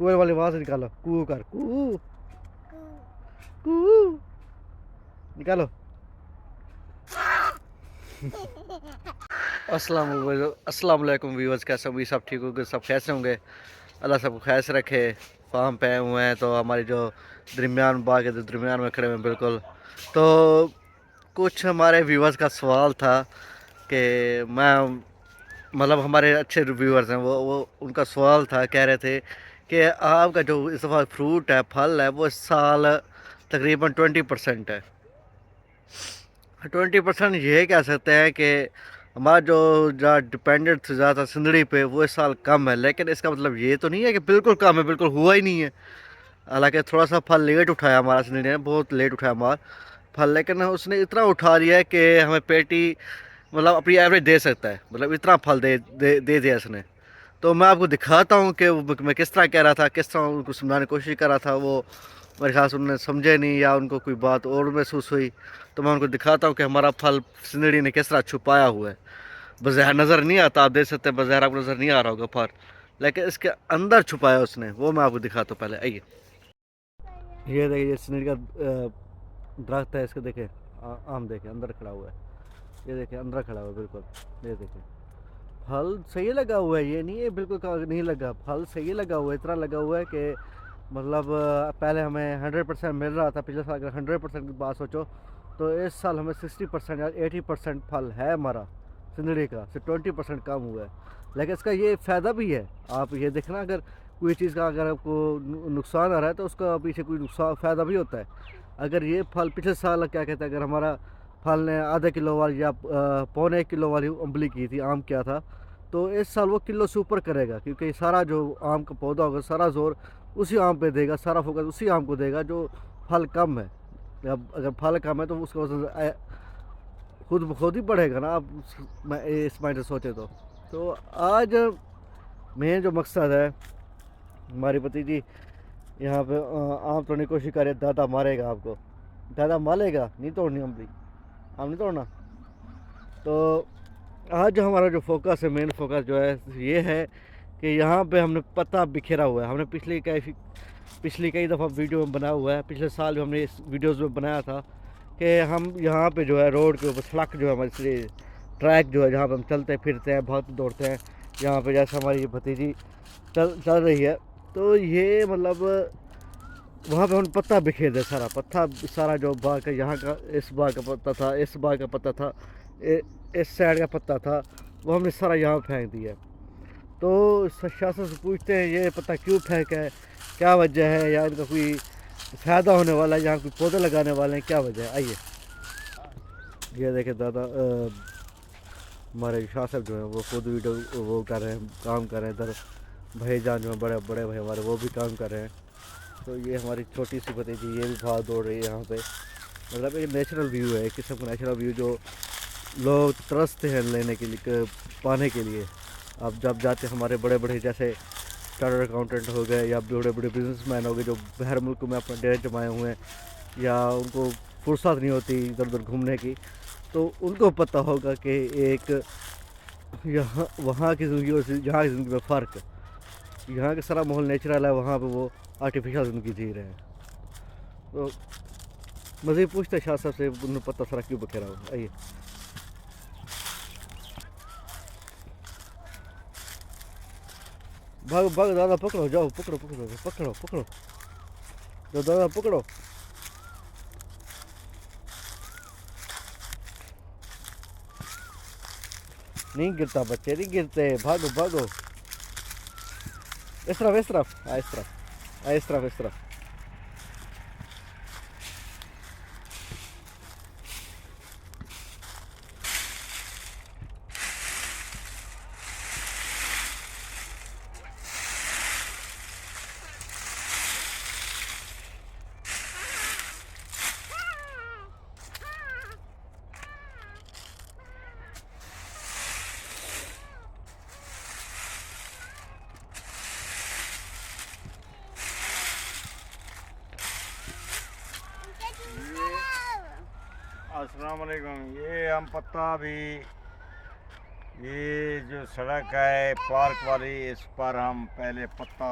کوئل والی آواز نکالو، کو کر، کو کو نکالو۔ السلام علیکم ویورز، کیسے ہوں؟ سب ٹھیک ہوں گے؟ سب کیسے ہوں گے؟ اللہ سب کو خیس رکھے۔ فارم پہ ہوئے ہیں تو ہماری جو درمیان باغ ہے تو درمیان میں کھڑے ہوئے ہیں بالکل۔ تو کچھ ہمارے ویورز کا سوال تھا کہ میں مطلب ہمارے اچھے ویورز ہیں، وہ ان کا سوال تھا، کہہ رہے تھے کہ آپ کا جو اس دفعہ فروٹ ہے، پھل ہے، وہ اس سال تقریباً 20% ہے۔ 20% یہ کہہ سکتے ہیں کہ ہمارا جو ڈپینڈنٹ تھا زیادہ سندڑی پہ، وہ اس سال کم ہے، لیکن اس کا مطلب یہ تو نہیں ہے کہ بالکل کم ہے، بالکل ہوا ہی نہیں ہے۔ حالانکہ تھوڑا سا پھل لیٹ اٹھایا ہمارا سندڑی نے، بہت لیٹ اٹھایا ہمارا پھل، لیکن اس نے اتنا اٹھا دیا ہے کہ ہمیں پیٹی مطلب اپنی ایوریج دے سکتا ہے، مطلب اتنا پھل دے دیا اس نے۔ تو میں آپ کو دکھاتا ہوں کہ میں کس طرح کہہ رہا تھا، کس طرح ان کو سمجھانے کی کوشش کر رہا تھا، وہ میرے خیال سے انہوں نے سمجھے نہیں یا ان کو کوئی بات اور محسوس ہوئی۔ تو میں ان کو دکھاتا ہوں کہ ہمارا پھل سندڑی نے کس طرح چھپایا ہوا ہے۔ بظاہر نظر نہیں آتا، آپ دیکھ سکتے ہیں، بظاہر آپ کو نظر نہیں آ رہا ہوگا پھل، لیکن اس کے اندر چھپایا اس نے، وہ میں آپ کو دکھاتا ہوں۔ پہلے آئیے، یہ دیکھیے، یہ سندڑی کا درخت ہے، اس کو دیکھیں، آم دیکھیں اندر کھڑا ہوا ہے، یہ دیکھیں اندر کھڑا ہوا ہے بالکل، یہ دیکھیں پھل صحیح لگا ہوا ہے، یہ نہیں ہے بالکل نہیں لگا، پھل صحیح لگا ہوا ہے، اتنا لگا ہوا ہے کہ مطلب پہلے ہمیں 100% مل رہا تھا، پچھلے سال اگر 100% کی بات سوچو تو اس سال ہمیں 60% یا 80% پھل ہے ہمارا سندڑی کا، صرف 20% کم ہوا ہے۔ لیکن اس کا یہ فائدہ بھی ہے، آپ یہ دیکھنا، اگر کوئی چیز کا اگر آپ کو نقصان آ رہا ہے تو اس کا پیچھے کوئی نقصان فائدہ بھی ہوتا ہے۔ اگر یہ پھل پچھلے سال کیا کہتے ہیں، اگر ہمارا پھل نے آدھا کلو والی یا پونے 1 کلو والی امبلی کی تھی، آم کیا تھا، تو اس سال وہ کلو سے اوپر کرے گا، کیونکہ سارا جو آم کا پودا ہوگا سارا زور اسی آم پہ دے گا، سارا فوکس اسی آم کو دے گا جو پھل کم ہے۔ اب اگر پھل کم ہے تو اس کا وزن خود بخود ہی بڑھے گا نا، آپ اس مائنڈ سے سوچے تو آج مین جو مقصد ہے، ہماری بھتیجی یہاں پہ آم توڑنے کی کوشش کرے، دادا مارے گا آپ کو، دادا مارے گا، نہیں توڑنی امبلی، آم نہیں توڑنا۔ تو آج جو ہمارا جو فوکس ہے، مین فوکس جو ہے یہ ہے کہ یہاں پہ ہم نے پتا بکھیرا ہوا ہے، ہم نے پچھلی کئی دفعہ ویڈیو میں بنا ہوا ہے، پچھلے سال بھی ہم نے اس ویڈیوز میں بنایا تھا کہ ہم یہاں پہ جو ہے روڈ کے اوپر سڑک جو ہے ہماری ٹریک جو ہے جہاں پہ ہم چلتے پھرتے ہیں، بہت دوڑتے ہیں، یہاں پہ جیسے ہماری یہ بھتیجی چل رہی ہے، تو یہ مطلب وہاں پہ ہم پتا بکھیر دے، سارا پتا، سارا جو باغ کا، یہاں کا اس باغ کا پتا تھا، اس باغ کا پتا تھا، اس سائڈ کا پتا تھا، وہ ہم نے سارا یہاں پھینک دیا۔ تو شاست سے پوچھتے ہیں یہ پتہ کیوں پھینکا ہے، کیا وجہ ہے، یا ان کا کوئی فائدہ ہونے والا ہے، یہاں کوئی پودے لگانے والے ہیں، کیا وجہ ہے؟ آئیے، یہ دیکھیں دادا ہمارے شاہ صاحب جو ہیں وہ خود ویڈیو وہ کر رہے ہیں، کام کر رہے ہیں، ادھر بھائی جان جو ہیں بڑے بھائی ہمارے، وہ بھی کام کر رہے ہیں۔ تو یہ ہماری چھوٹی سی بھتیجی یہ بھی بھاگ دوڑ رہی ہے یہاں پہ، مطلب ایک نیچرل ویو ہے، ایک قسم کا نیچرل ویو جو لوگ ترستے ہیں لینے کے لیے، پانے کے لیے۔ اب جب جاتے ہمارے بڑے جیسے چارٹرڈ اکاؤنٹنٹ ہو گئے یا بڑے بزنس مین ہو گئے جو باہر ملک میں اپنا ڈیرے جمائے ہوئے ہیں یا ان کو فرصت نہیں ہوتی ادھر ادھر گھومنے کی، تو ان کو پتہ ہوگا کہ ایک یہاں وہاں کی زندگی اور یہاں کی زندگی میں فرق ہے۔ یہاں کا سارا ماحول نیچرل ہے، وہاں پہ وہ آرٹیفیشل زندگی جی رہے ہیں۔ تو مزید پوچھتے شاہ صاحب سے انہیں پتہ سارا کیوں بکھیرا ہوا۔ آئیے، بھاگ دادا، پکڑو، جاؤ پکڑو جو دادا پکڑو۔ نہیں گرتا بچے، نہیں گرتے، بھاگو، اس طرف اس طرف۔ السلام علیکم۔ یہ ہم پتہ بھی، یہ جو سڑک ہے پارک والی، اس پر ہم پہلے پتہ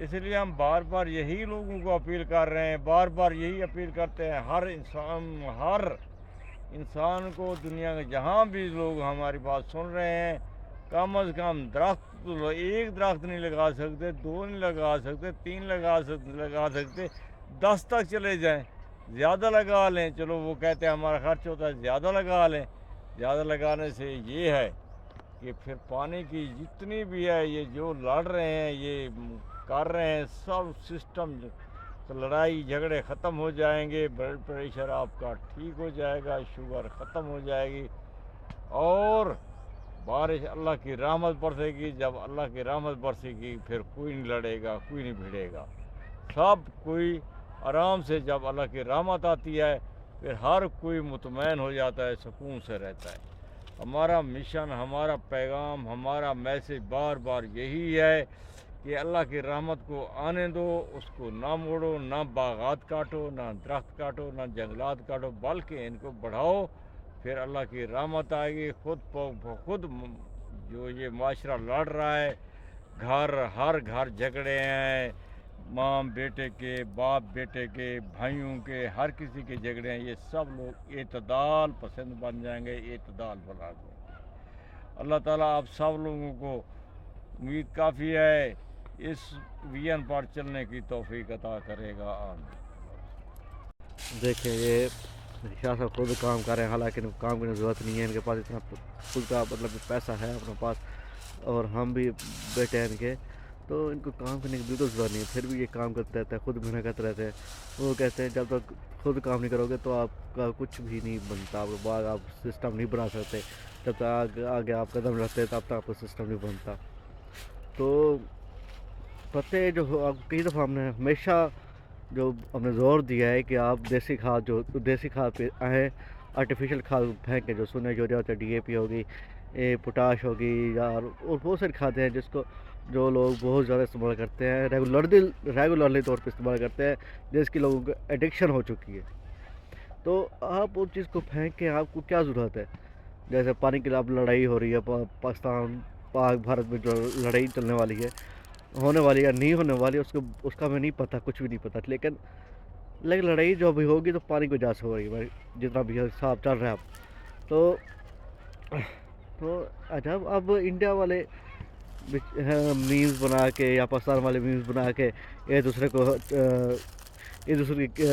اس لیے ہم بار بار یہی لوگوں کو اپیل کر رہے ہیں، بار بار یہی اپیل کرتے ہیں ہر انسان کو، دنیا کے جہاں بھی لوگ ہماری بات سن رہے ہیں، کم از کم درخت ایک درخت نہیں لگا سکتے، 2 نہیں لگا سکتے، 3 لگا سکتے، 10 تک چلے جائیں، زیادہ لگا لیں۔ چلو وہ کہتے ہیں ہمارا خرچ ہوتا ہے، زیادہ لگا لیں۔ زیادہ لگانے سے یہ ہے کہ پھر پانی کی جتنی بھی ہے، یہ جو لڑ رہے ہیں، یہ کر رہے ہیں، سب سسٹم لڑائی جھگڑے ختم ہو جائیں گے، بلڈ پریشر آپ کا ٹھیک ہو جائے گا، شوگر ختم ہو جائے گی، اور بارش اللہ کی رحمت برسے گی۔ جب اللہ کی رحمت برسے گی پھر کوئی نہیں لڑے گا، کوئی نہیں بھیڑے گا، سب کوئی آرام سے، جب اللہ کی رحمت آتی ہے پھر ہر کوئی مطمئن ہو جاتا ہے، سکون سے رہتا ہے۔ ہمارا مشن، ہمارا پیغام، ہمارا میسج بار بار یہی ہے کہ اللہ کی رحمت کو آنے دو، اس کو نہ موڑو، نہ باغات کاٹو، نہ درخت کاٹو، نہ جنگلات کاٹو، بلکہ ان کو بڑھاؤ، پھر اللہ کی رحمت آئے گی خود۔ جو یہ معاشرہ لڑ رہا ہے، ہر گھر جھگڑے ہیں، ماں بیٹے کے، باپ بیٹے کے، بھائیوں کے، ہر کسی کے جھگڑے ہیں، یہ سب لوگ اعتدال پسند بن جائیں گے، اعتدال بنا دیں گے۔ اللہ تعالیٰ آپ سب لوگوں کو امید کافی ہے اس ویژن پر چلنے کی توفیق عطا کرے گا، آمین۔ دیکھیں یہ شاہ صاحب خود کام کر رہے ہیں، حالانکہ ان کو کام کرنے کی ضرورت نہیں ہے، ان کے پاس اتنا خود کا مطلب پیسہ ہے اپنے پاس، اور ہم بھی بیٹے ہیں ان کے، تو ان کو کام کرنے کی بالکل ضرورت نہیں ہے، پھر بھی یہ کام کرتے رہتے ہیں، خود محنت کرتے رہتے ہیں۔ وہ کہتے ہیں جب تک خود کام نہیں کرو گے تو آپ کا کچھ بھی نہیں بنتا، آپ باغ آپ سسٹم نہیں بنا سکتے، جب تک آگے آپ قدم رکھتے ہیں تب تک آپ کا سسٹم نہیں بنتا۔ تو پتہ ہے جو آپ کئی دفعہ ہم نے ہمیشہ جو ہم نے زور دیا ہے کہ آپ دیسی کھاد پہ آئیں، آرٹیفیشیل کھاد پھینکیں، جو سونا یوریا ہوتا ہے، ڈی اے پی ہوگی، پوٹاش ہوگی، اور بہت ساری کھادیں ہیں جس کو جو لوگ بہت زیادہ استعمال کرتے ہیں، ریگولرلی طور پہ استعمال کرتے ہیں، جس کی لوگوں کو ایڈکشن ہو چکی ہے۔ تو آپ اس چیز کو پھینکیں، آپ کو کیا ضرورت ہے؟ جیسے پانی کے لیے اب لڑائی ہو رہی ہے، پاکستان پاک بھارت میں جو لڑائی چلنے والی ہے، ہونے والی یا نہیں ہونے والی، اس کا ہمیں نہیں پتہ، کچھ بھی نہیں پتہ، لیکن لڑائی جو بھی ہوگی تو پانی کی وجہ سے ہو رہی ہے، جتنا بھی حساب چل رہا ہے اب تو عجب اب انڈیا والے میمز بنا کے یا پاکستان والے میمز بنا کے ایک دوسرے کی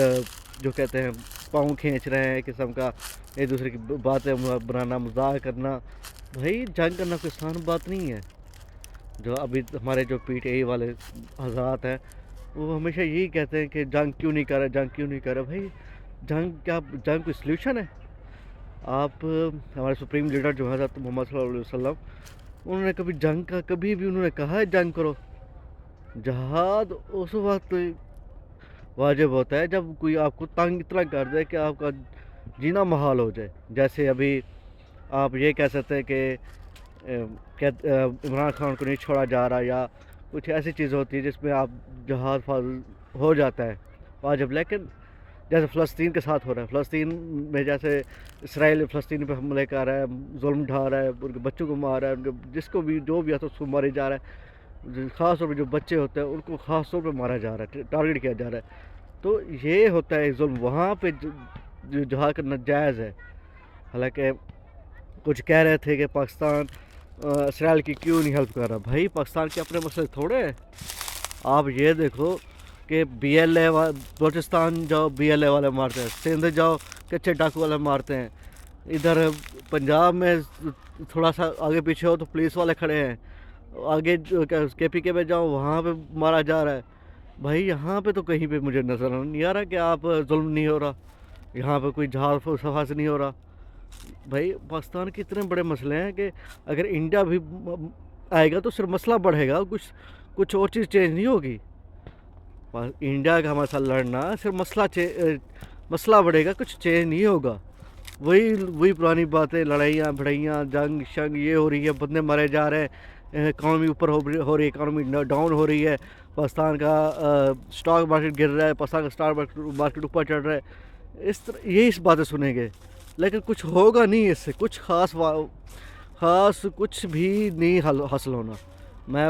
جو کہتے ہیں پاؤں کھینچ رہے ہیں، ایک قسم کا ایک دوسرے کی باتیں بنانا، مذاق کرنا۔ بھائی جنگ کرنا کوئی آسان بات نہیں ہے۔ جو ابھی ہمارے جو پی ٹی آئی والے حضرات ہیں وہ ہمیشہ یہی کہتے ہیں کہ جنگ کیوں نہیں کر رہے، بھائی جنگ کوئی سلیوشن ہے؟ آپ ہمارے سپریم لیڈر جو حضرت محمد صلی اللہ علیہ وسلم، انہوں نے کبھی بھی انہوں نے کہا ہے جنگ کرو؟ جہاد اس وقت واجب ہوتا ہے جب کوئی آپ کو تنگ اتنا کر دے کہ آپ کا جینا محال ہو جائے۔ جیسے ابھی آپ یہ کہہ سکتے ہیں کہ عمران خان کو نہیں چھوڑا جا رہا، یا کچھ ایسی چیز ہوتی ہے جس میں آپ جہاد ہو جاتا ہے واجب، لیکن جیسے فلسطین کے ساتھ ہو رہا ہے، فلسطین میں جیسے اسرائیل فلسطین پہ حملے کر رہا ہے، ظلم ڈھا رہا ہے، ان کے بچوں کو مار رہا ہے، ان کے جس کو بھی جو بھی ہے تو اس کو مارے جا رہا ہے، خاص طور پہ جو بچے ہوتے ہیں ان کو خاص طور پہ مارا جا رہا ہے، ٹارگیٹ کیا جا رہا ہے۔ تو یہ ہوتا ہے ظلم، وہاں پہ جہاد کرنا جائز ہے۔ حالانکہ کچھ کہہ رہے تھے کہ پاکستان اسرائیل کی کیوں نہیں ہیلپ کر رہا، بھائی پاکستان کے اپنے مسئلے تھوڑے ہیں۔ آپ یہ دیکھو کہ بلوچستان جاؤ BLA والے مارتے ہیں، سندھ جاؤ کچے ڈاکو والے مارتے ہیں، ادھر پنجاب میں تھوڑا سا آگے پیچھے ہو تو پولیس والے کھڑے ہیں، آگے KPK میں جاؤ وہاں پہ مارا جا رہا ہے۔ بھائی یہاں پہ تو کہیں پہ مجھے نظر نہیں آ رہا کہ آپ ظلم نہیں ہو رہا، یہاں پہ کوئی جہاد صفحہ سے نہیں ہو رہا۔ بھائی پاکستان کے اتنے بڑے مسئلے ہیں کہ اگر انڈیا بھی آئے گا تو صرف مسئلہ بڑھے گا، کچھ اور چیز چینج نہیں ہوگی۔ انڈیا کا ہمارے ساتھ لڑنا صرف مسئلہ بڑھے گا، کچھ چینج نہیں ہوگا۔ وہی پرانی باتیں، لڑائیاں بھڑائیاں، جنگ شنگ یہ ہو رہی ہے، بندے مارے جا رہے ہیں، اکانومی اوپر ہو رہی ہے، اکانومی ڈاؤن ہو رہی ہے، پاکستان کا سٹاک مارکیٹ گر رہا ہے، پاکستان کا سٹاک مارکیٹ اوپر چڑھ رہا ہے، یہی باتیں سنیں گے، لیکن کچھ ہوگا نہیں، اس سے کچھ خاص کچھ بھی نہیں حاصل ہونا۔ میں